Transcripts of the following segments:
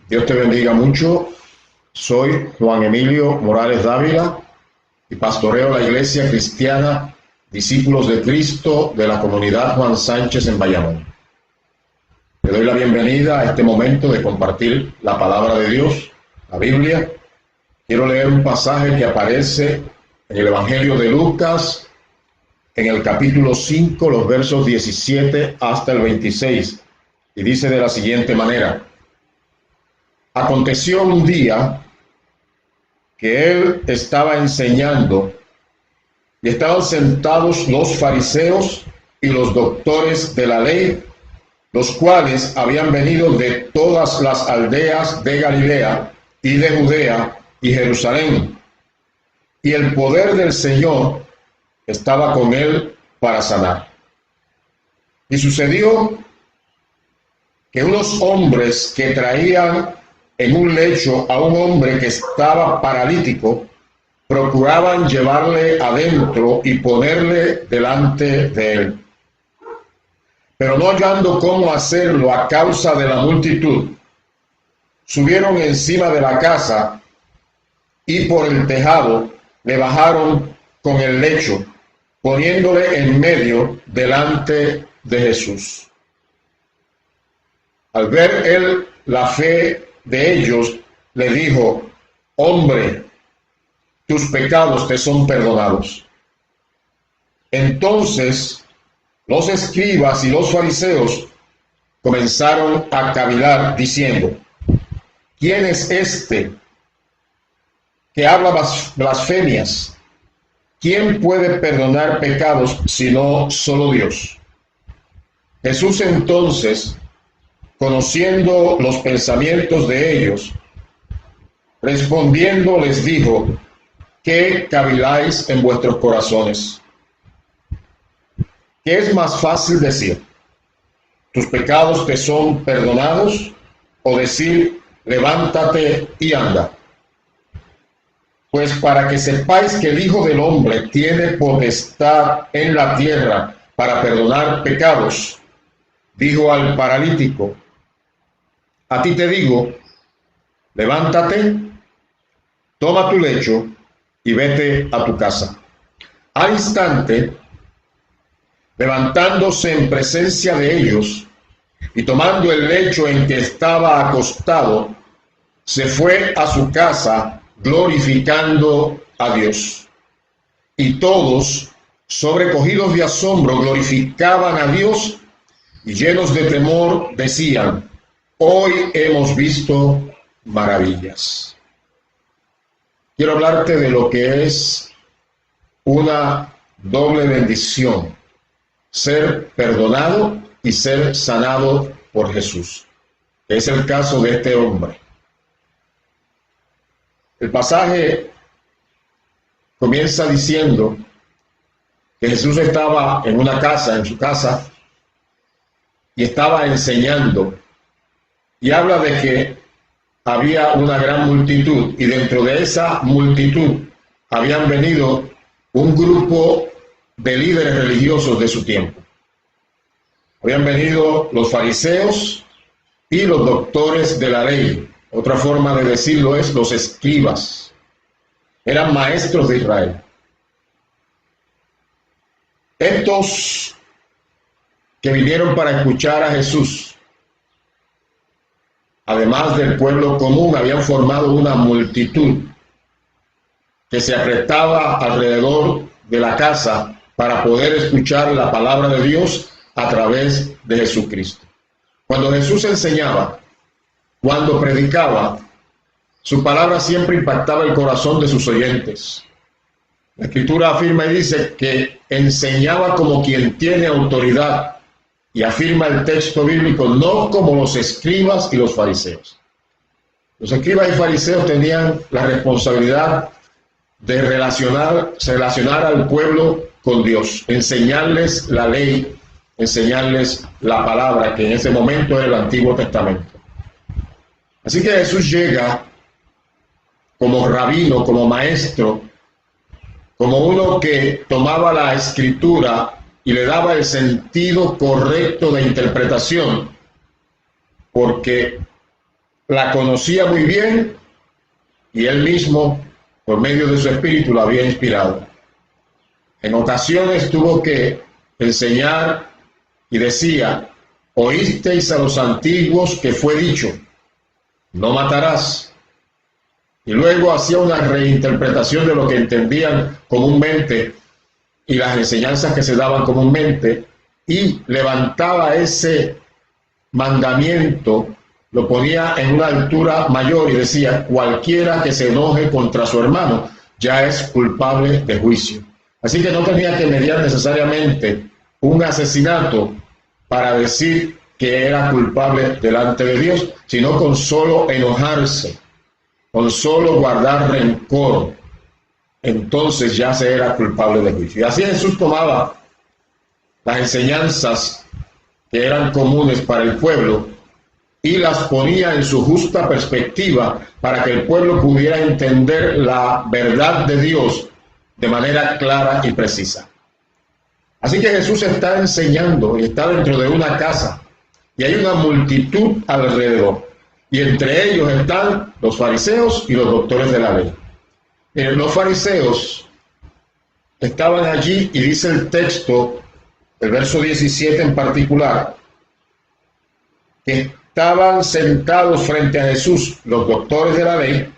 Dios te bendiga mucho. Soy Juan Emilio Morales Dávila y pastoreo la Iglesia Cristiana Discípulos de Cristo de la comunidad Juan Sánchez en Bayamón. Le doy la bienvenida a este momento de compartir la palabra de Dios, la Biblia. Quiero leer un pasaje que aparece en el Evangelio de Lucas, en el capítulo 5, los versos 17 hasta el 26, y dice de la siguiente manera: Aconteció un día que él estaba enseñando y estaban sentados los fariseos y los doctores de la ley, los cuales habían venido de todas las aldeas de Galilea y de Judea y Jerusalén, y el poder del Señor estaba con él para sanar. Y sucedió que unos hombres que traían en un lecho a un hombre que estaba paralítico, procuraban llevarle adentro y ponerle delante de él. Pero no hallando cómo hacerlo a causa de la multitud, subieron encima de la casa y por el tejado le bajaron con el lecho, poniéndole en medio delante de Jesús. Al ver él la fe de ellos, le dijo: hombre, tus pecados te son perdonados. Entonces los escribas y los fariseos comenzaron a cavilar, diciendo: ¿quién es este que habla blasfemias? ¿Quién puede perdonar pecados sino solo Dios? Jesús entonces, conociendo los pensamientos de ellos, respondiendo les dijo: ¿qué caviláis en vuestros corazones? ¿Qué es más fácil decir: tus pecados te son perdonados? ¿O decir: levántate y anda? Pues para que sepáis que el Hijo del Hombre tiene potestad en la tierra para perdonar pecados, dijo al paralítico: a ti te digo, levántate, toma tu lecho y vete a tu casa. Al instante, levantándose en presencia de ellos y tomando el lecho en que estaba acostado, se fue a su casa glorificando a Dios. Y todos, sobrecogidos de asombro, glorificaban a Dios y llenos de temor decían: hoy hemos visto maravillas. Quiero hablarte de lo que es una doble bendición: ser perdonado y ser sanado por Jesús. Es el caso de este hombre. El pasaje comienza diciendo que Jesús estaba en una casa, en su casa, y estaba enseñando. Y habla de que había una gran multitud, y dentro de esa multitud habían venido un grupo de líderes religiosos de su tiempo. Habían venido los fariseos y los doctores de la ley. Otra forma de decirlo es los escribas. Eran maestros de Israel. Estos que vinieron para escuchar a Jesús, además del pueblo común, habían formado una multitud que se apretaba alrededor de la casa para poder escuchar la palabra de Dios a través de Jesucristo. Cuando Jesús enseñaba, cuando predicaba, su palabra siempre impactaba el corazón de sus oyentes. La Escritura afirma y dice que enseñaba como quien tiene autoridad, y afirma el texto bíblico: no como los escribas y los fariseos. Los escribas y fariseos tenían la responsabilidad de relacionar al pueblo con Dios, enseñarles la ley, enseñarles la palabra, que en ese momento era el Antiguo Testamento. Así que Jesús llega como rabino, como maestro, como uno que tomaba la Escritura y le daba el sentido correcto de interpretación, porque la conocía muy bien y él mismo, por medio de su espíritu, la había inspirado. En ocasiones tuvo que enseñar y decía: oísteis a los antiguos que fue dicho, no matarás. Y luego hacía una reinterpretación de lo que entendían comúnmente y las enseñanzas que se daban comúnmente, y levantaba ese mandamiento, lo ponía en una altura mayor y decía: cualquiera que se enoje contra su hermano ya es culpable de juicio. Así que no tenía que mediar necesariamente un asesinato para decir que era culpable delante de Dios, sino con solo enojarse, con solo guardar rencor, entonces ya se era culpable de juicio. Y así Jesús tomaba las enseñanzas que eran comunes para el pueblo y las ponía en su justa perspectiva para que el pueblo pudiera entender la verdad de Dios de manera clara y precisa. Así que Jesús está enseñando y está dentro de una casa y hay una multitud alrededor, y entre ellos están los fariseos y los doctores de la ley. Los fariseos estaban allí y dice el texto, el verso 17 en particular, que estaban sentados frente a Jesús los doctores de la ley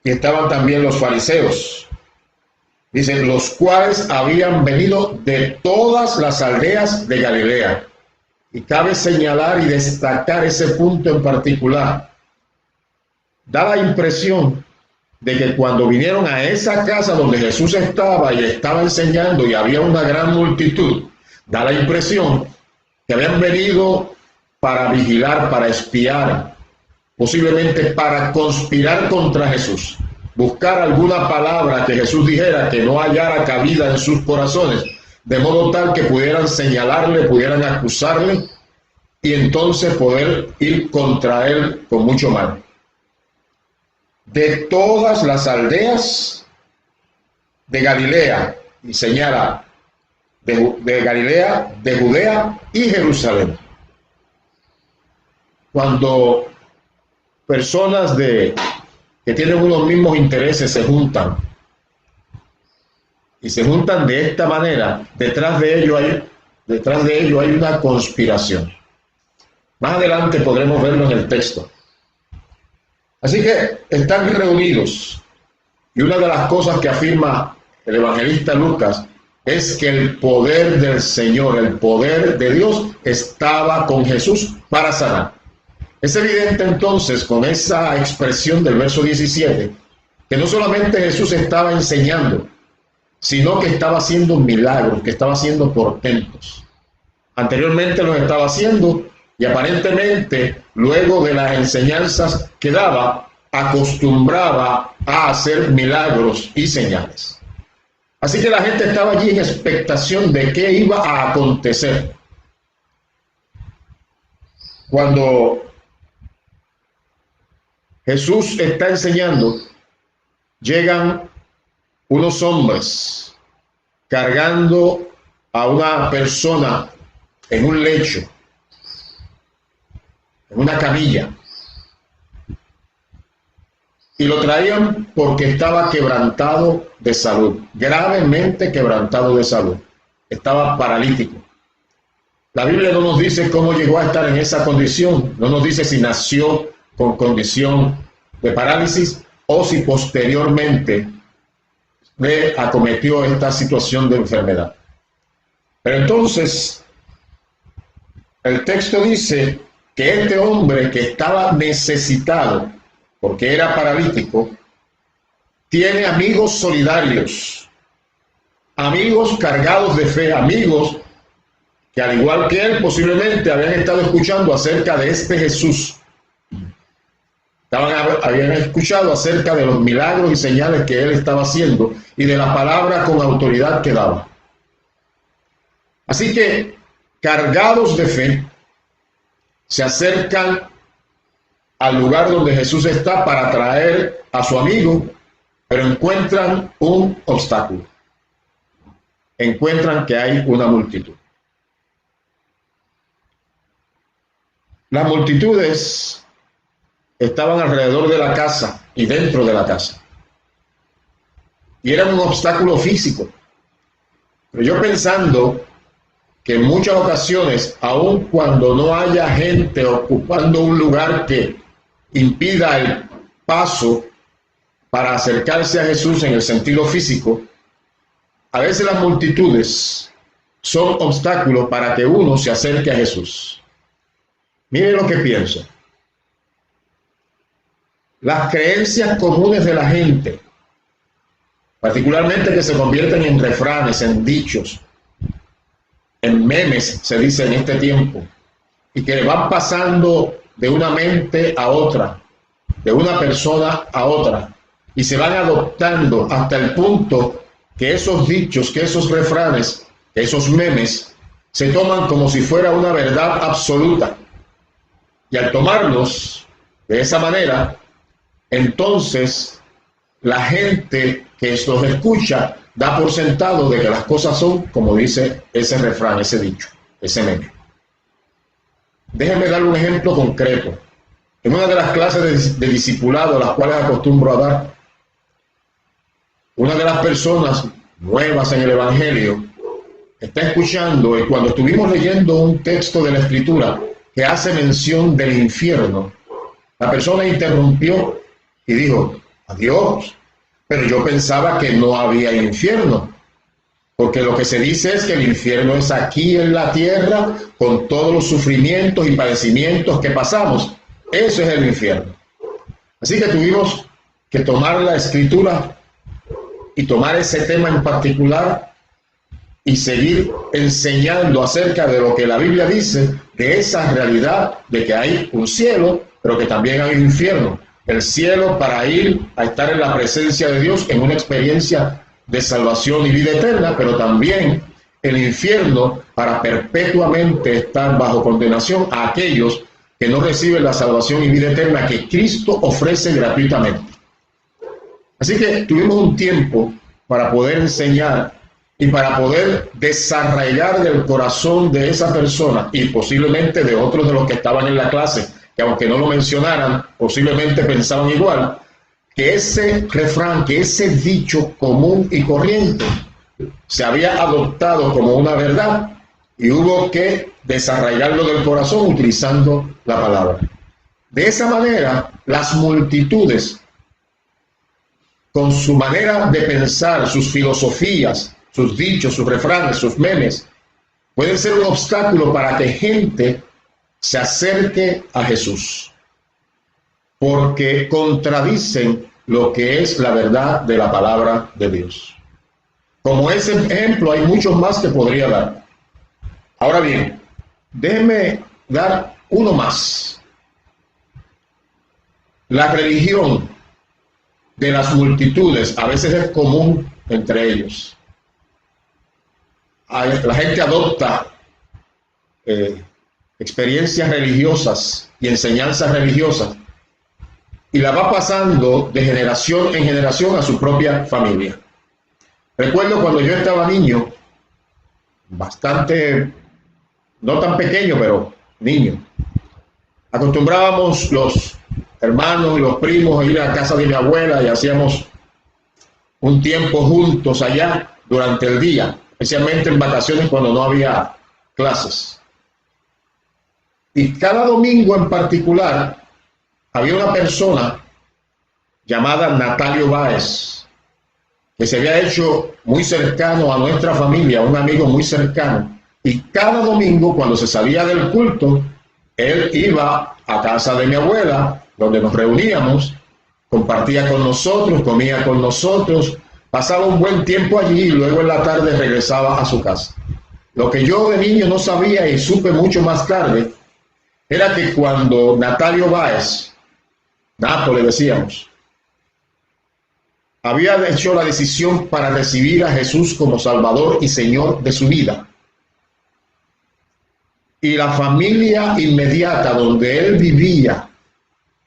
y estaban también los fariseos. Dicen, los cuales habían venido de todas las aldeas de Galilea. Y cabe señalar y destacar ese punto en particular. Da la impresión de que cuando vinieron a esa casa donde Jesús estaba y estaba enseñando y había una gran multitud, da la impresión que habían venido para vigilar, para espiar, posiblemente para conspirar contra Jesús, buscar alguna palabra que Jesús dijera que no hallara cabida en sus corazones, de modo tal que pudieran señalarle, pudieran acusarle y entonces poder ir contra él con mucho mal. De todas las aldeas de Galilea, y señala de Galilea, de Judea y Jerusalén. Cuando personas que tienen unos mismos intereses se juntan, y se juntan de esta manera, detrás de ello hay una conspiración. Más adelante podremos verlo en el texto. Así que están reunidos, y una de las cosas que afirma el evangelista Lucas es que el poder del Señor, el poder de Dios, estaba con Jesús para sanar. Es evidente entonces con esa expresión del verso 17 que no solamente Jesús estaba enseñando, sino que estaba haciendo milagros, que estaba haciendo portentos. Anteriormente los estaba haciendo y aparentemente luego de las enseñanzas que daba, acostumbraba a hacer milagros y señales. Así que la gente estaba allí en expectación de qué iba a acontecer. Cuando Jesús está enseñando, llegan unos hombres cargando a una persona en un lecho, en una camilla, y lo traían porque estaba quebrantado de salud, gravemente quebrantado de salud, estaba paralítico. La Biblia no nos dice cómo llegó a estar en esa condición, no nos dice si nació con condición de parálisis o si posteriormente le acometió esta situación de enfermedad. Pero entonces el texto dice que este hombre que estaba necesitado porque era paralítico tiene amigos solidarios, amigos cargados de fe, amigos que al igual que él posiblemente habían estado escuchando acerca de este Jesús. Habían escuchado acerca de los milagros y señales que él estaba haciendo y de la palabra con autoridad que daba. Así que, cargados de fe, se acercan al lugar donde Jesús está para traer a su amigo, pero encuentran un obstáculo. Encuentran que hay una multitud. Las multitudes estaban alrededor de la casa y dentro de la casa. Y era un obstáculo físico. Pero yo pensando que en muchas ocasiones, aun cuando no haya gente ocupando un lugar que impida el paso para acercarse a Jesús en el sentido físico, a veces las multitudes son obstáculos para que uno se acerque a Jesús. Miren lo que pienso. Las creencias comunes de la gente, particularmente que se convierten en refranes, en dichos, en memes, se dice en este tiempo, y que van pasando de una mente a otra, de una persona a otra, y se van adoptando hasta el punto que esos dichos, que esos refranes, que esos memes, se toman como si fuera una verdad absoluta. Y al tomarlos de esa manera, entonces la gente que los escucha da por sentado de que las cosas son como dice ese refrán, ese dicho, ese meme. Déjenme dar un ejemplo concreto. En una de las clases de discipulado, las cuales acostumbro a dar, una de las personas nuevas en el Evangelio está escuchando, y cuando estuvimos leyendo un texto de la Escritura que hace mención del infierno, la persona interrumpió y dijo: adiós, pero yo pensaba que no había infierno, porque lo que se dice es que el infierno es aquí en la tierra, con todos los sufrimientos y padecimientos que pasamos. Eso es el infierno. Así que tuvimos que tomar la Escritura y tomar ese tema en particular y seguir enseñando acerca de lo que la Biblia dice, de esa realidad de que hay un cielo, pero que también hay un infierno. El cielo para ir a estar en la presencia de Dios en una experiencia de salvación y vida eterna, pero también el infierno para perpetuamente estar bajo condenación a aquellos que no reciben la salvación y vida eterna que Cristo ofrece gratuitamente. Así que tuvimos un tiempo para poder enseñar y para poder desarraigar del corazón de esa persona y posiblemente de otros de los que estaban en la clase, que aunque no lo mencionaran, posiblemente pensaban igual, que ese refrán, que ese dicho común y corriente se había adoptado como una verdad y hubo que desarraigarlo del corazón utilizando la palabra. De esa manera, las multitudes, con su manera de pensar, sus filosofías, sus dichos, sus refranes, sus memes, pueden ser un obstáculo para que gente se acerque a Jesús, porque contradicen lo que es la verdad de la palabra de Dios. Como ese ejemplo hay muchos más que podría dar. Ahora bien, déjenme dar uno más. La religión de las multitudes a veces es común entre ellos. La gente adopta experiencias religiosas y enseñanzas religiosas y la va pasando de generación en generación a su propia familia. Recuerdo cuando yo estaba niño, bastante, no tan pequeño, pero niño, acostumbrábamos los hermanos y los primos a ir a casa de mi abuela y hacíamos un tiempo juntos allá durante el día, especialmente en vacaciones cuando no había clases. Y cada domingo en particular había una persona llamada Natalio Báez, que se había hecho muy cercano a nuestra familia, un amigo muy cercano. Y cada domingo, cuando se salía del culto, él iba a casa de mi abuela, donde nos reuníamos, compartía con nosotros, comía con nosotros, pasaba un buen tiempo allí y luego en la tarde regresaba a su casa. Lo que yo de niño no sabía y supe mucho más tarde, era que cuando Natalio Báez, Nato le decíamos, había hecho la decisión para recibir a Jesús como Salvador y Señor de su vida, y la familia inmediata donde él vivía,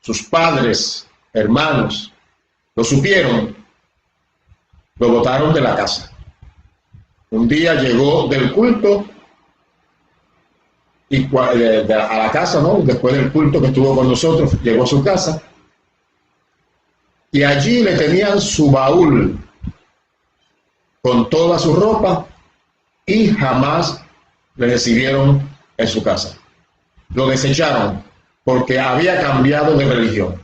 sus padres, hermanos, lo supieron, lo botaron de la casa. Un día llegó del culto y a la casa, ¿no? Después del culto que estuvo con nosotros, llegó a su casa y allí le tenían su baúl con toda su ropa y jamás le recibieron en su casa. Lo desecharon porque había cambiado de religión,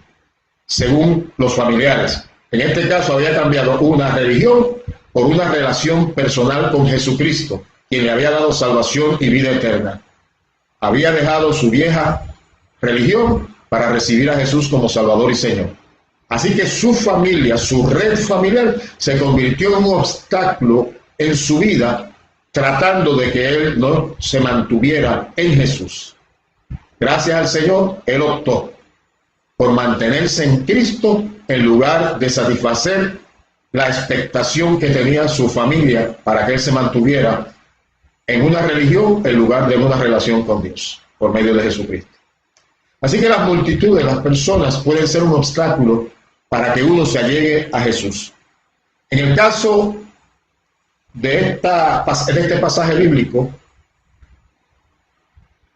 según los familiares. En este caso había cambiado una religión por una relación personal con Jesucristo, quien le había dado salvación y vida eterna. Había dejado su vieja religión para recibir a Jesús como Salvador y Señor. Así que su familia, su red familiar, se convirtió en un obstáculo en su vida, tratando de que él no se mantuviera en Jesús. Gracias al Señor, él optó por mantenerse en Cristo en lugar de satisfacer la expectación que tenía su familia para que él se mantuviera en una religión en lugar de una relación con Dios por medio de Jesucristo. Así que las multitudes, las personas pueden ser un obstáculo para que uno se allegue a Jesús. En el caso de este pasaje bíblico,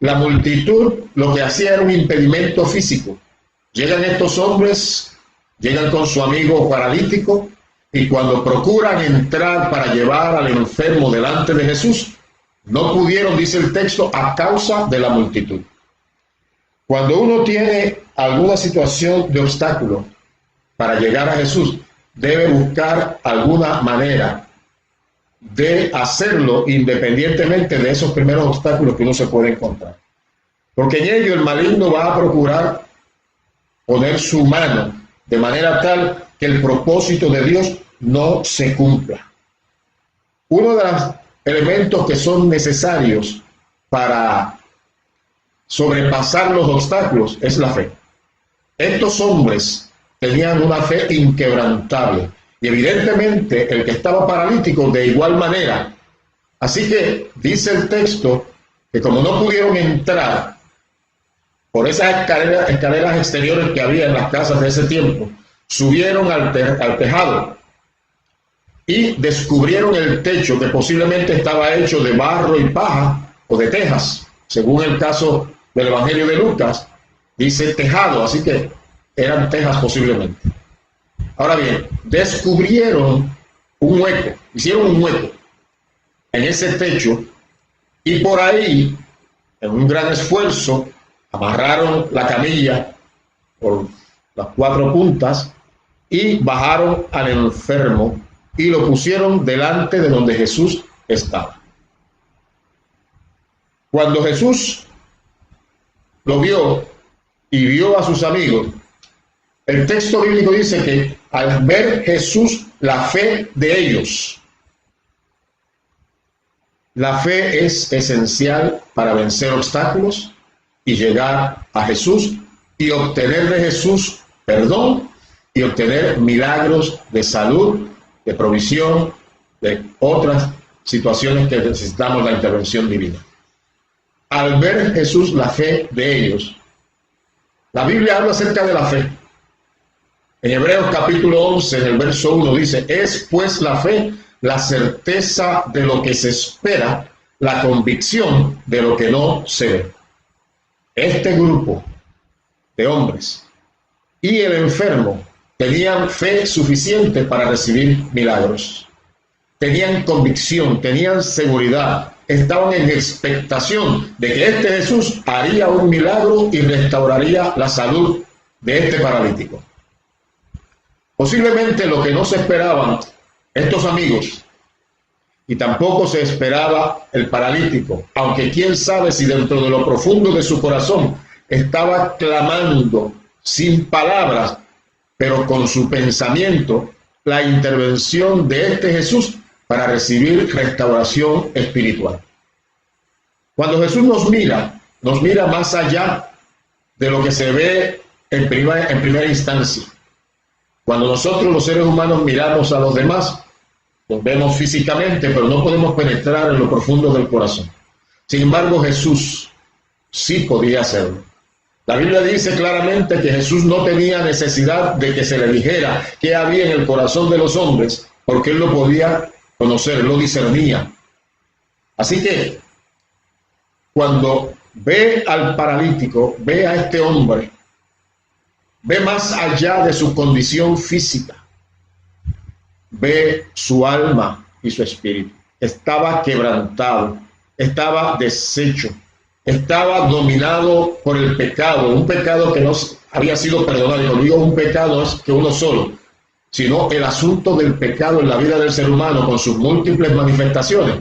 la multitud lo que hacía era un impedimento físico. Llegan estos hombres, llegan con su amigo paralítico, y cuando procuran entrar para llevar al enfermo delante de Jesús, no pudieron, dice el texto, a causa de la multitud. Cuando uno tiene alguna situación de obstáculo para llegar a Jesús, debe buscar alguna manera de hacerlo independientemente de esos primeros obstáculos que uno se puede encontrar. Porque en ello el maligno va a procurar poner su mano de manera tal que el propósito de Dios no se cumpla. Uno de los elementos que son necesarios para sobrepasar los obstáculos es la fe. Estos hombres tenían una fe inquebrantable y evidentemente el que estaba paralítico de igual manera. Así que dice el texto que como no pudieron entrar por esas escaleras exteriores que había en las casas de ese tiempo, subieron al tejado y descubrieron el techo, que posiblemente estaba hecho de barro y paja o de tejas, según el caso del Evangelio de Lucas, dice tejado, así que eran tejas posiblemente. Ahora bien, descubrieron un hueco, hicieron un hueco en ese techo y por ahí, en un gran esfuerzo, amarraron la camilla por las 4 puntas y bajaron al enfermo y lo pusieron delante de donde Jesús estaba. Cuando Jesús lo vio y vio a sus amigos, el texto bíblico dice que al ver Jesús la fe de ellos, la fe es esencial para vencer obstáculos y llegar a Jesús y obtener de Jesús perdón y obtener milagros de salud, de provisión, de otras situaciones que necesitamos la intervención divina. Al ver Jesús la fe de ellos, la Biblia habla acerca de la fe. En Hebreos capítulo 11, en el verso 1 dice, es pues la fe la certeza de lo que se espera, la convicción de lo que no se ve. Este grupo de hombres y el enfermo tenían fe suficiente para recibir milagros. Tenían convicción, tenían seguridad, estaban en expectación de que este Jesús haría un milagro y restauraría la salud de este paralítico. Posiblemente lo que no se esperaban estos amigos, y tampoco se esperaba el paralítico, aunque quién sabe si dentro de lo profundo de su corazón estaba clamando sin palabras, pero con su pensamiento, la intervención de este Jesús para recibir restauración espiritual. Cuando Jesús nos mira más allá de lo que se ve en primera instancia. Cuando nosotros los seres humanos miramos a los demás, los vemos físicamente, pero no podemos penetrar en lo profundo del corazón. Sin embargo, Jesús sí podía hacerlo. La Biblia dice claramente que Jesús no tenía necesidad de que se le dijera qué había en el corazón de los hombres, porque él lo podía conocer, él lo discernía. Así que, cuando ve al paralítico, ve a este hombre, ve más allá de su condición física, ve su alma y su espíritu. Estaba quebrantado, estaba deshecho, estaba dominado por el pecado, un pecado que no había sido perdonado. Y cuando digo un pecado, no es que uno solo, sino el asunto del pecado en la vida del ser humano con sus múltiples manifestaciones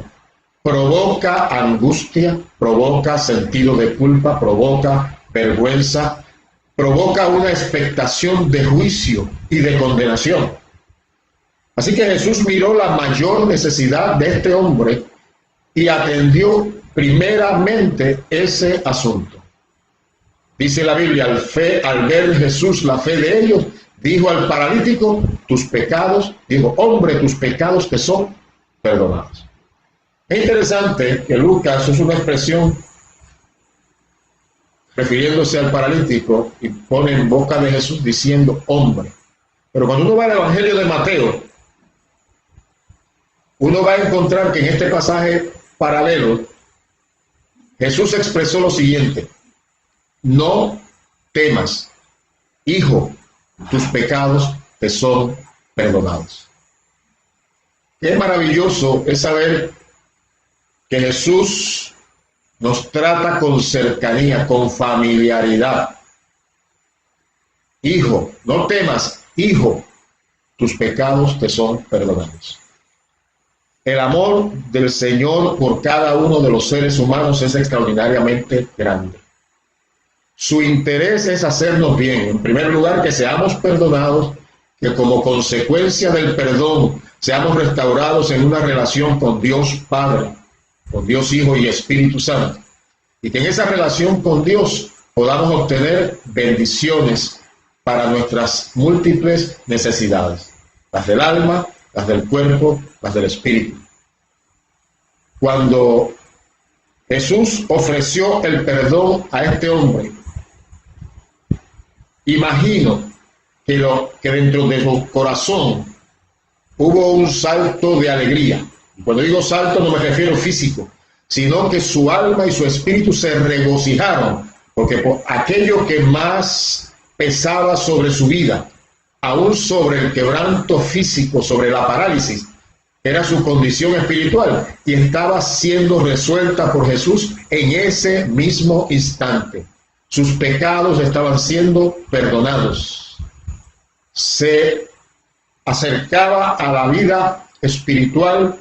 provoca angustia, provoca sentido de culpa, provoca vergüenza, provoca una expectación de juicio y de condenación. Así que Jesús miró la mayor necesidad de este hombre y atendió primeramente ese asunto. Dice la Biblia, al ver Jesús la fe de ellos, dijo al paralítico, tus pecados, dijo, hombre, tus pecados te son perdonados. Es interesante que Lucas usa una expresión refiriéndose al paralítico y pone en boca de Jesús diciendo hombre. Pero cuando uno va al Evangelio de Mateo, uno va a encontrar que en este pasaje paralelo, Jesús expresó lo siguiente: no temas, hijo, tus pecados te son perdonados. Qué maravilloso es saber que Jesús nos trata con cercanía, con familiaridad. Hijo, no temas, hijo, tus pecados te son perdonados. El amor del Señor por cada uno de los seres humanos es extraordinariamente grande. Su interés es hacernos bien. En primer lugar, que seamos perdonados, que como consecuencia del perdón seamos restaurados en una relación con Dios Padre, con Dios Hijo y Espíritu Santo. Y que en esa relación con Dios podamos obtener bendiciones para nuestras múltiples necesidades, las del alma, las del cuerpo, las del espíritu. Cuando Jesús ofreció el perdón a este hombre, imagino que dentro de su corazón hubo un salto de alegría. Cuando digo salto no me refiero físico, sino que su alma y su espíritu se regocijaron, porque por aquello que más pesaba sobre su vida, aún sobre el quebranto físico, sobre la parálisis, era su condición espiritual y estaba siendo resuelta por Jesús en ese mismo instante. Sus pecados estaban siendo perdonados. Se acercaba a la vida espiritual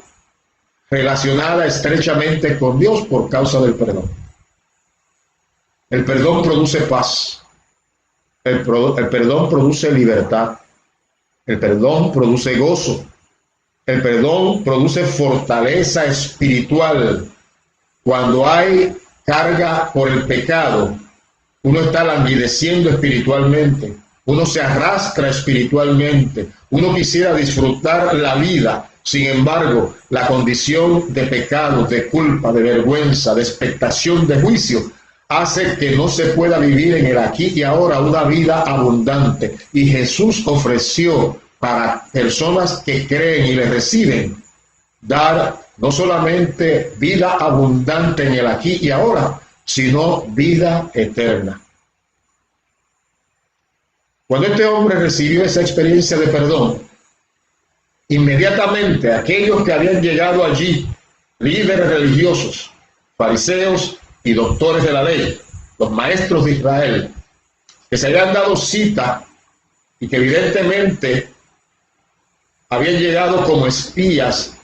relacionada estrechamente con Dios por causa del perdón. El perdón produce paz. El perdón produce libertad. El perdón produce gozo. El perdón produce fortaleza espiritual. Cuando hay carga por el pecado, uno está languideciendo espiritualmente, uno se arrastra espiritualmente, uno quisiera disfrutar la vida. Sin embargo, la condición de pecado, de culpa, de vergüenza, de expectación de juicio, hace que no se pueda vivir en el aquí y ahora una vida abundante. Y Jesús ofreció para personas que creen y le reciben, dar no solamente vida abundante en el aquí y ahora, sino vida eterna. Cuando este hombre recibió esa experiencia de perdón, inmediatamente aquellos que habían llegado allí, líderes religiosos, fariseos y doctores de la ley, los maestros de Israel, que se habían dado cita y que evidentemente habían llegado como espías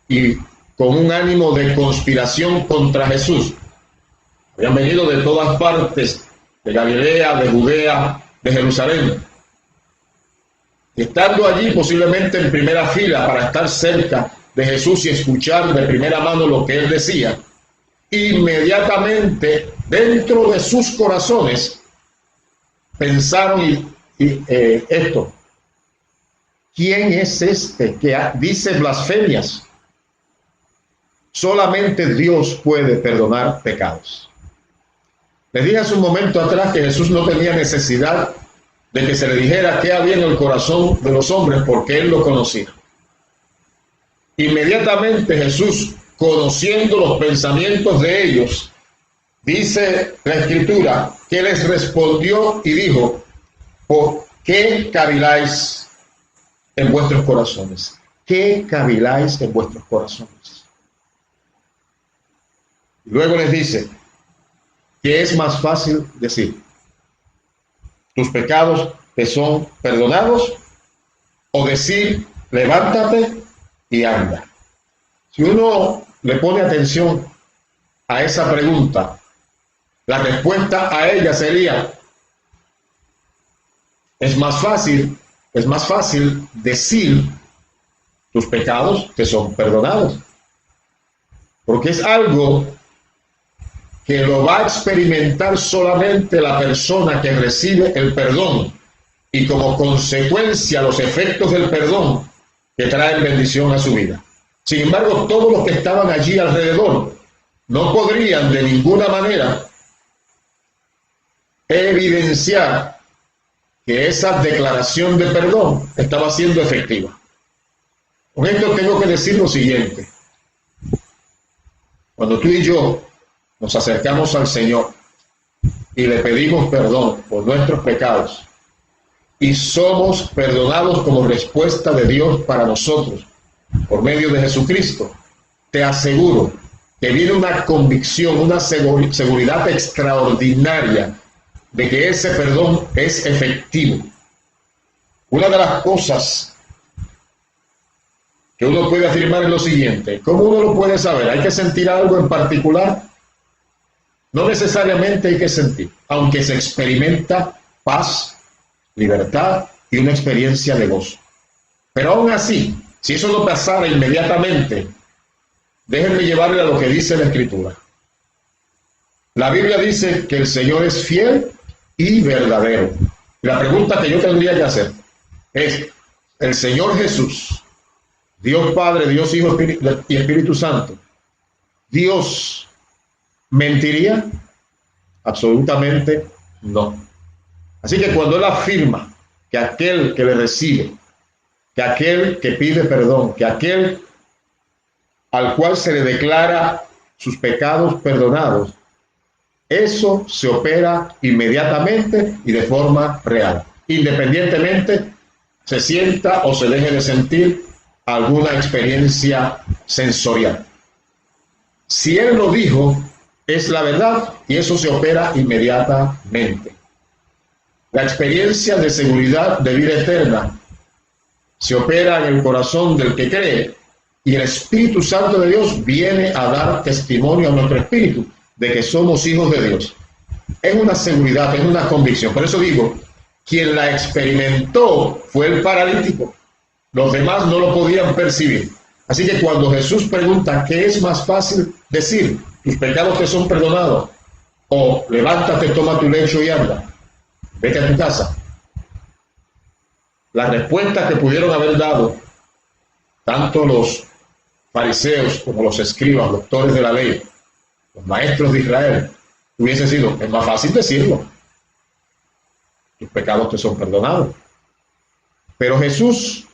y con un ánimo de conspiración contra Jesús. Habían venido de todas partes, de Galilea, de Judea, de Jerusalén. Y estando allí posiblemente en primera fila para estar cerca de Jesús y escuchar de primera mano lo que él decía, inmediatamente dentro de sus corazones pensaron esto: ¿quién es este que dice blasfemias? Solamente Dios puede perdonar pecados. Les dije hace un momento atrás que Jesús no tenía necesidad de que se le dijera qué había en el corazón de los hombres, porque él lo conocía. Inmediatamente Jesús, conociendo los pensamientos de ellos, Dice la Escritura que les respondió y dijo: ¿por qué caviláis en vuestros corazones? ¿Qué caviláis en vuestros corazones? Luego les dice que es más fácil decir: tus pecados te son perdonados, o decir: levántate y anda. Si uno le pone atención a esa pregunta, la respuesta a ella sería: es más fácil decir tus pecados te son perdonados, porque es algo que lo va a experimentar solamente la persona que recibe el perdón, y como consecuencia los efectos del perdón que traen bendición a su vida. Sin embargo, todos los que estaban allí alrededor no podrían de ninguna manera evidenciar que esa declaración de perdón estaba siendo efectiva. Con esto tengo que decir lo siguiente: cuando tú y yo nos acercamos al Señor y le pedimos perdón por nuestros pecados y somos perdonados como respuesta de Dios para nosotros por medio de Jesucristo, te aseguro que viene una convicción, una seguridad extraordinaria de que ese perdón es efectivo. Una de las cosas que uno puede afirmar es lo siguiente: ¿cómo uno lo puede saber? ¿Hay que sentir algo en particular? No necesariamente hay que sentir, aunque se experimenta paz, libertad y una experiencia de gozo. Pero aún así, si eso no pasara inmediatamente, déjenme llevarle a lo que dice la Escritura. La Biblia dice que el Señor es fiel y verdadero. Y la pregunta que yo tendría que hacer es: el Señor Jesús, Dios Padre, Dios Hijo y Espíritu Santo, ¿Dios mentiría? Absolutamente no. Así que cuando Él afirma que aquel que le recibe, que aquel que pide perdón, que aquel al cual se le declara sus pecados perdonados, eso se opera inmediatamente y de forma real, independientemente se sienta o se deje de sentir alguna experiencia sensorial. Si Él lo dijo, es la verdad, y eso se opera inmediatamente. La experiencia de seguridad de vida eterna se opera en el corazón del que cree, y el Espíritu Santo de Dios viene a dar testimonio a nuestro espíritu de que somos hijos de Dios. Es una seguridad, es una convicción. Por eso digo, quien la experimentó fue el paralítico. Los demás no lo podían percibir. Así que cuando Jesús pregunta ¿qué es más fácil decir? Tus pecados te son perdonados, o levántate, toma tu lecho y anda, vete a tu casa. La respuesta que pudieron haber dado tanto los fariseos como los escribas, doctores de la ley, los maestros de Israel, hubiese sido: es más fácil decirlo, tus pecados te son perdonados. Pero Jesús,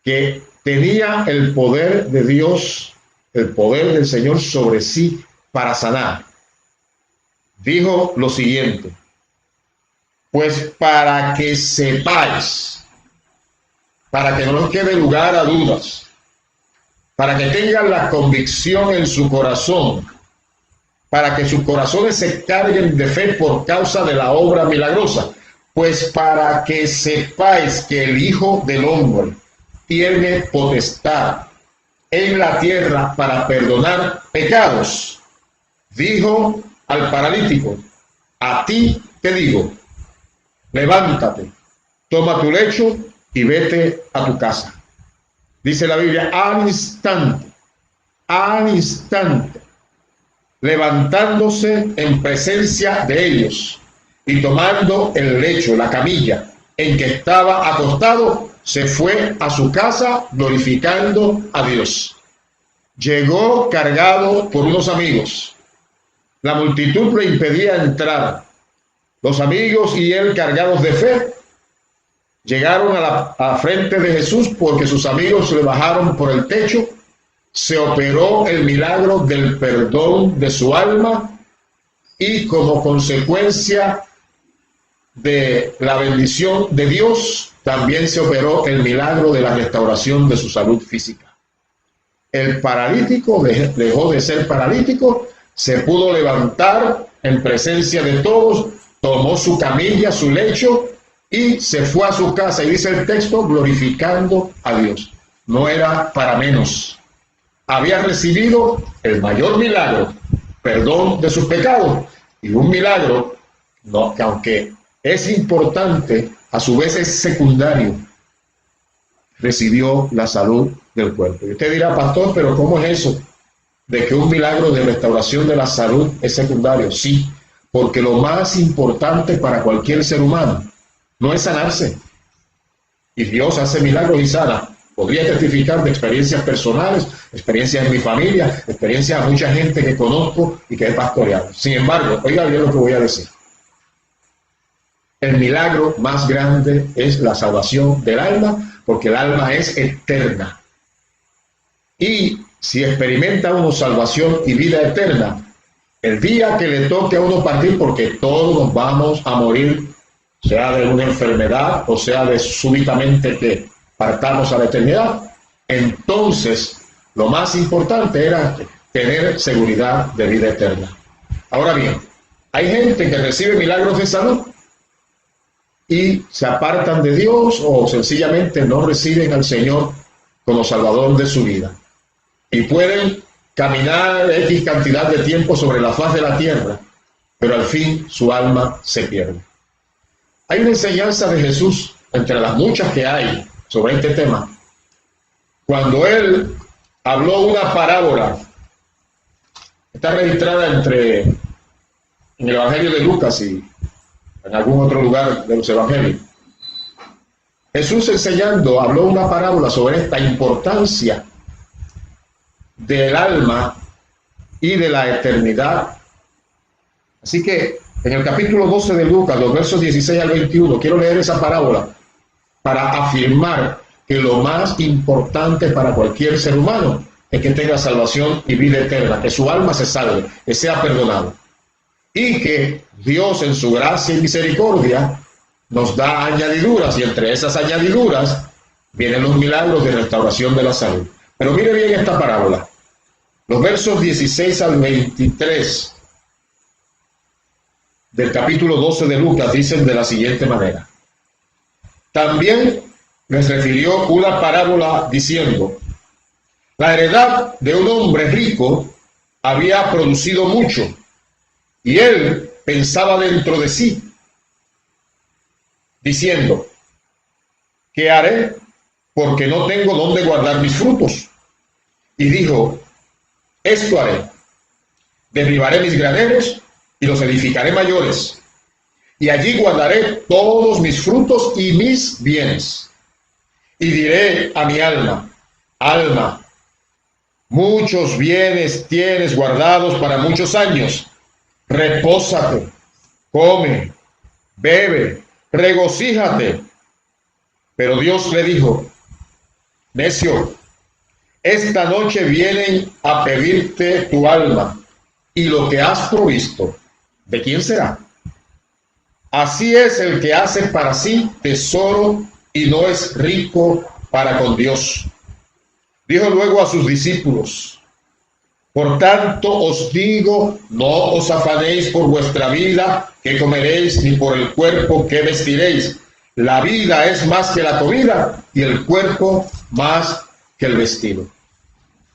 que tenía el poder de Dios, el poder del Señor sobre sí para sanar, dijo lo siguiente: pues para que sepáis, para que no nos quede lugar a dudas, para que tengan la convicción en su corazón, para que sus corazones se carguen de fe por causa de la obra milagrosa, pues para que sepáis que el Hijo del Hombre tiene potestad en la tierra para perdonar pecados, dijo al paralítico: a ti te digo, levántate, toma tu lecho y vete a tu casa. Dice la Biblia, al instante, levantándose en presencia de ellos y tomando el lecho, la camilla en que estaba acostado, se fue a su casa glorificando a Dios. Llegó cargado por unos amigos. La multitud le impedía entrar. Los amigos y él, cargados de fe, llegaron a la frente de Jesús porque sus amigos le bajaron por el techo. Se operó el milagro del perdón de su alma y como consecuencia de la bendición de Dios, también se operó el milagro de la restauración de su salud física. El paralítico dejó de ser paralítico, se pudo levantar en presencia de todos, tomó su camilla, su lecho y se fue a su casa. Y dice el texto, glorificando a Dios. No era para menos. Había recibido el mayor milagro, perdón de sus pecados, y un milagro, no, que aunque es importante, a su vez es secundario, recibió la salud del cuerpo. Y usted dirá, pastor, pero ¿cómo es eso de que un milagro de restauración de la salud es secundario? Sí, porque lo más importante para cualquier ser humano no es sanarse. Y Dios hace milagros y sana. Podría testificar de experiencias personales, experiencias en mi familia, experiencias de mucha gente que conozco y que he pastoreado. Sin embargo, oiga bien lo que voy a decir. El milagro más grande es la salvación del alma, porque el alma es eterna. Y si experimenta uno salvación y vida eterna, el día que le toque a uno partir, porque todos nos vamos a morir, sea de una enfermedad o sea de súbitamente que partamos a la eternidad, entonces lo más importante era tener seguridad de vida eterna. Ahora bien, hay gente que recibe milagros de salud y se apartan de Dios o sencillamente no reciben al Señor como Salvador de su vida. Y pueden caminar X cantidad de tiempo sobre la faz de la tierra, pero al fin su alma se pierde. Hay una enseñanza de Jesús, entre las muchas que hay sobre este tema, cuando Él habló una parábola, está registrada en el Evangelio de Lucas y en algún otro lugar de los Evangelios. Jesús enseñando habló una parábola sobre esta importancia del alma y de la eternidad. Así que en el capítulo 12 de Lucas, los versos 16 al 21, quiero leer esa parábola para afirmar que lo más importante para cualquier ser humano es que tenga salvación y vida eterna, que su alma se salve, que sea perdonado. Y que Dios en su gracia y misericordia nos da añadiduras, y entre esas añadiduras vienen los milagros de restauración de la salud. Pero mire bien esta parábola. Los versos 16 al 23 del capítulo 12 de Lucas dicen de la siguiente manera. También les refirió una parábola diciendo, la heredad de un hombre rico había producido mucho, y él pensaba dentro de sí, diciendo, ¿qué haré? Porque no tengo dónde guardar mis frutos. Y dijo, esto haré, derribaré mis graneros y los edificaré mayores, y allí guardaré todos mis frutos y mis bienes. Y diré a mi alma, alma, muchos bienes tienes guardados para muchos años, repósate, come, bebe, regocíjate. Pero Dios le dijo, necio, esta noche vienen a pedirte tu alma, y lo que has provisto, ¿de quién será? Así es el que hace para sí tesoro y no es rico para con Dios. Dijo luego a sus discípulos, por tanto os digo, no os afanéis por vuestra vida, que comeréis, ni por el cuerpo, que vestiréis. La vida es más que la comida, y el cuerpo más que el vestido.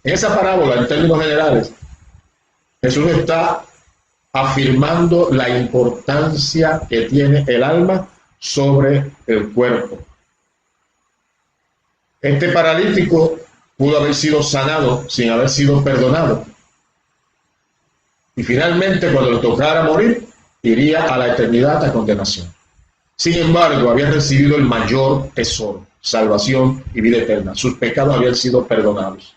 En esa parábola, en términos generales, Jesús está afirmando la importancia que tiene el alma sobre el cuerpo. Este paralítico pudo haber sido sanado sin haber sido perdonado. Y finalmente, cuando le tocara morir, iría a la eternidad a condenación. Sin embargo, había recibido el mayor tesoro, salvación y vida eterna. Sus pecados habían sido perdonados.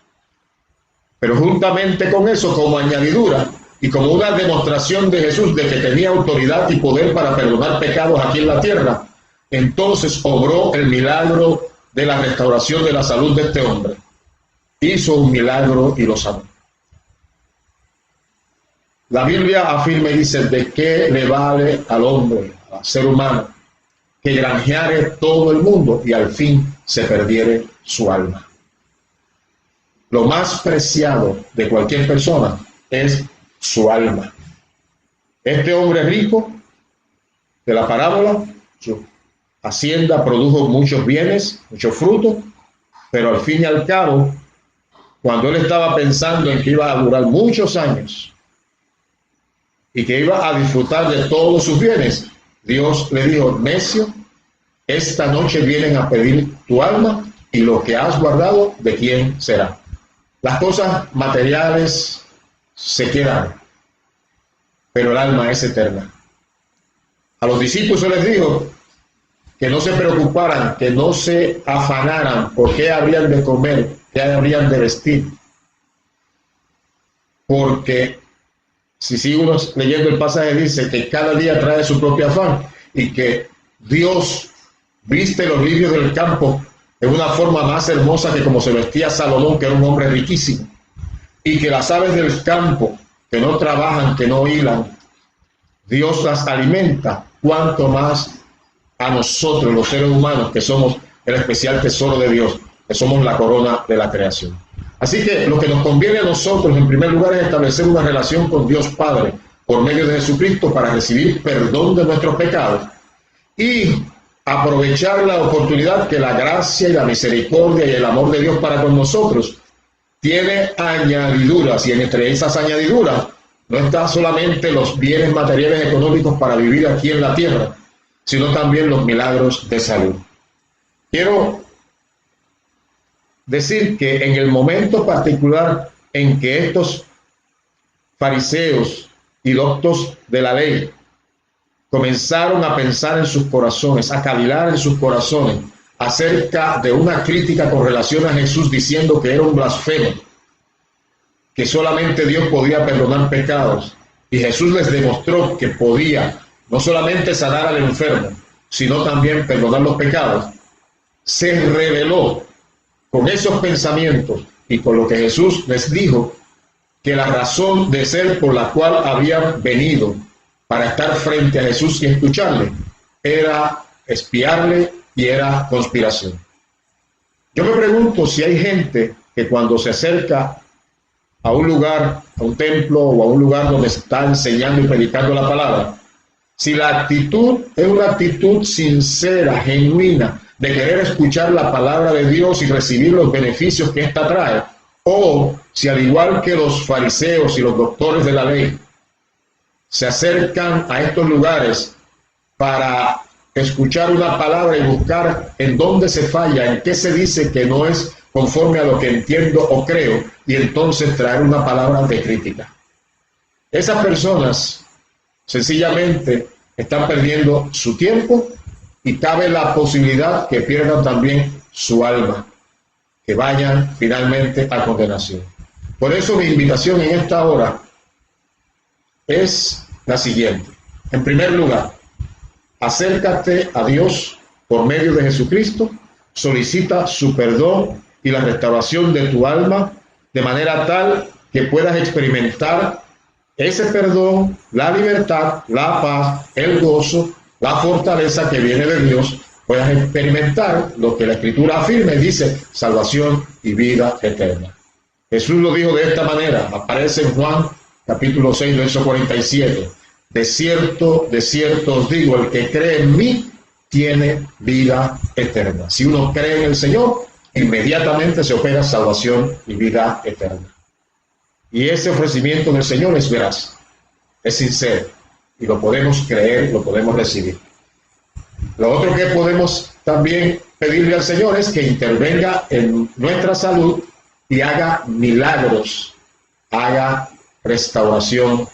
Pero juntamente con eso, como añadidura y como una demostración de Jesús de que tenía autoridad y poder para perdonar pecados aquí en la tierra, entonces obró el milagro de la restauración de la salud de este hombre. Hizo un milagro y lo sanó. La Biblia afirma y dice: ¿de qué le vale al hombre, al ser humano, que granjeare todo el mundo y al fin se perdiere su alma? Lo más preciado de cualquier persona es su alma. Este hombre rico de la parábola, su hacienda produjo muchos bienes, muchos frutos, pero al fin y al cabo, cuando él estaba pensando en que iba a durar muchos años y que iba a disfrutar de todos sus bienes, Dios le dijo: necio, esta noche vienen a pedir tu alma, y lo que has guardado, ¿de quién será? Las cosas materiales se quedan, pero el alma es eterna. A los discípulos se les dijo que no se preocuparan, que no se afanaran por qué habrían de comer, qué habrían de vestir. Porque si sigo leyendo el pasaje, dice que cada día trae su propio afán, y que Dios viste los lirios del campo de una forma más hermosa que como se vestía Salomón, que era un hombre riquísimo, y que las aves del campo, que no trabajan, que no hilan, Dios las alimenta. Cuanto más a nosotros, los seres humanos, que somos el especial tesoro de Dios, que somos la corona de la creación. Así que lo que nos conviene a nosotros, en primer lugar, es establecer una relación con Dios Padre por medio de Jesucristo para recibir perdón de nuestros pecados y aprovechar la oportunidad que la gracia y la misericordia y el amor de Dios para con nosotros tiene añadiduras, y entre esas añadiduras no están solamente los bienes materiales económicos para vivir aquí en la tierra, sino también los milagros de salud. Quiero decir que en el momento particular en que estos fariseos y doctos de la ley comenzaron a pensar en sus corazones, a cavilar en sus corazones acerca de una crítica con relación a Jesús, diciendo que era un blasfemo, que solamente Dios podía perdonar pecados, y Jesús les demostró que podía no solamente sanar al enfermo, sino también perdonar los pecados, se reveló con esos pensamientos y con lo que Jesús les dijo, que la razón de ser por la cual habían venido para estar frente a Jesús y escucharle era espiarle y era conspiración. Yo me pregunto si hay gente que cuando se acerca a un lugar, a un templo o a un lugar donde se está enseñando y predicando la palabra, si la actitud es una actitud sincera, genuina, de querer escuchar la palabra de Dios y recibir los beneficios que ésta trae, o si al igual que los fariseos y los doctores de la ley se acercan a estos lugares para escuchar una palabra y buscar en dónde se falla, en qué se dice que no es conforme a lo que entiendo o creo, y entonces traer una palabra de crítica. Esas personas sencillamente están perdiendo su tiempo, y cabe la posibilidad que pierdan también su alma, que vayan finalmente a condenación. Por eso mi invitación en esta hora es la siguiente. En primer lugar, acércate a Dios por medio de Jesucristo, solicita su perdón y la restauración de tu alma, de manera tal que puedas experimentar ese perdón, la libertad, la paz, el gozo, la fortaleza que viene de Dios. Puedas experimentar lo que la Escritura afirma y dice: salvación y vida eterna. Jesús lo dijo de esta manera, aparece en Juan capítulo 6, verso 47. De cierto os digo, el que cree en mí tiene vida eterna. Si uno cree en el Señor, inmediatamente se opera salvación y vida eterna. Y ese ofrecimiento del Señor es veraz, es sincero, y lo podemos creer, lo podemos recibir. Lo otro que podemos también pedirle al Señor es que intervenga en nuestra salud y haga milagros, haga restauración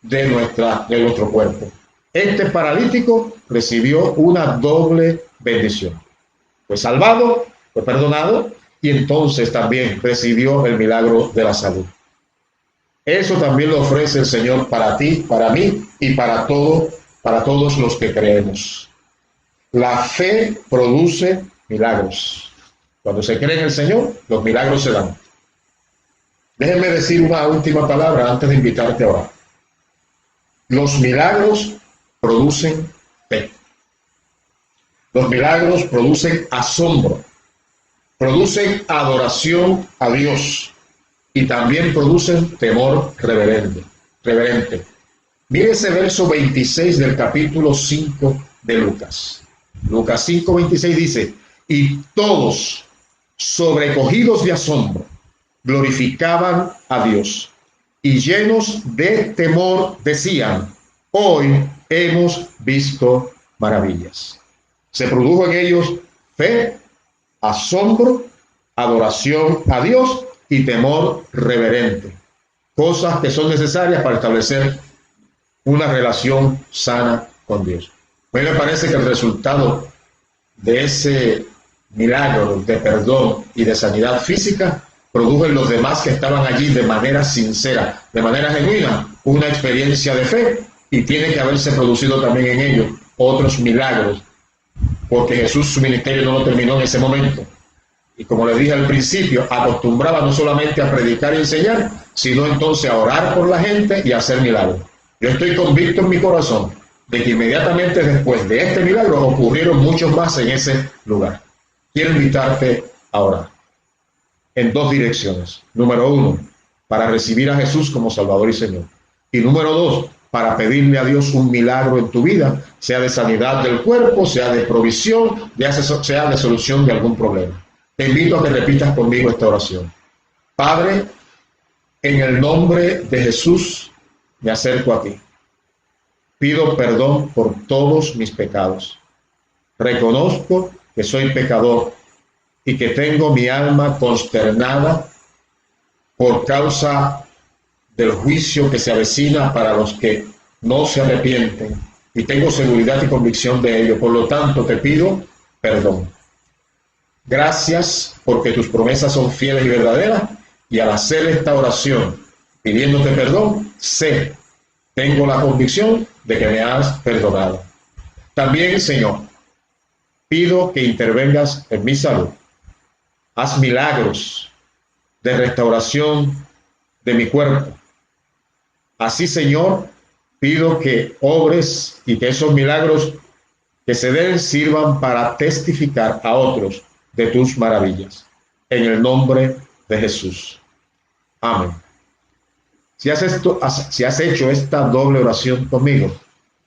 de nuestro cuerpo. Este paralítico recibió una doble bendición. Fue salvado, fue perdonado, y entonces también recibió el milagro de la salud. Eso también lo ofrece el Señor para ti, para mí y para todos los que creemos. La fe produce milagros. Cuando se cree en el Señor, los milagros se dan. Déjenme decir una última palabra antes de invitarte a orar. Los milagros producen fe. Los milagros producen asombro, producen adoración a Dios y también producen temor reverente. Mire ese verso 26 del capítulo 5 de Lucas. Lucas 5, 26 dice: y todos, sobrecogidos de asombro, glorificaban a Dios y llenos de temor decían: hoy hemos visto maravillas. Se produjo en ellos fe, asombro, adoración a Dios y temor reverente. Cosas que son necesarias para establecer una relación sana con Dios. A mí me parece que el resultado de ese milagro de perdón y de sanidad física produjo en los demás que estaban allí de manera sincera, de manera genuina, una experiencia de fe, y tiene que haberse producido también en ellos otros milagros, porque Jesús su ministerio no lo terminó en ese momento. Y como le dije al principio, acostumbraba no solamente a predicar y enseñar, sino entonces a orar por la gente y a hacer milagros. Yo estoy convicto en mi corazón de que inmediatamente después de este milagro ocurrieron muchos más en ese lugar. Quiero invitarte a orar en dos direcciones. Número uno, para recibir a Jesús como Salvador y Señor. Y número dos, para pedirle a Dios un milagro en tu vida, sea de sanidad del cuerpo, sea de provisión, sea de solución de algún problema. Te invito a que repitas conmigo esta oración. Padre, en el nombre de Jesús me acerco a ti. Pido perdón por todos mis pecados. Reconozco que soy pecador y que tengo mi alma consternada por causa del juicio que se avecina para los que no se arrepienten, y tengo seguridad y convicción de ello. Por lo tanto, te pido perdón. Gracias porque tus promesas son fieles y verdaderas, y al hacer esta oración pidiéndote perdón, tengo la convicción de que me has perdonado. También, Señor, pido que intervengas en mi salud. Haz milagros de restauración de mi cuerpo. Así, Señor, pido que obres y que esos milagros que se den sirvan para testificar a otros de tus maravillas. En el nombre de Jesús. Amén. Si has hecho esta doble oración conmigo,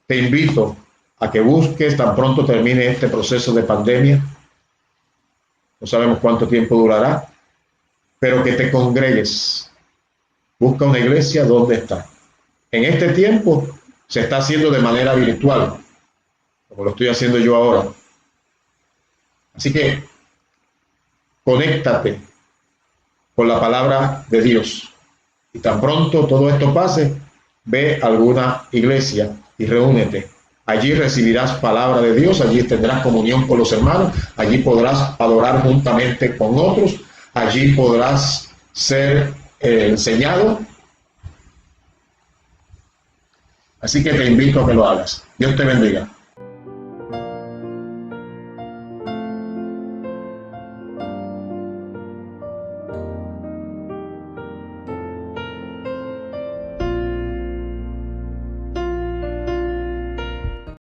te invito a que busques tan pronto termine este proceso de pandemia. No sabemos cuánto tiempo durará, pero que te congregues. Busca una iglesia donde está. En este tiempo se está haciendo de manera virtual, como lo estoy haciendo yo ahora. Así que conéctate con la palabra de Dios. Y tan pronto todo esto pase, ve a alguna iglesia y reúnete. Allí recibirás palabra de Dios, allí tendrás comunión con los hermanos, allí podrás adorar juntamente con otros, allí podrás ser enseñado. Así que te invito a que lo hagas. Dios te bendiga.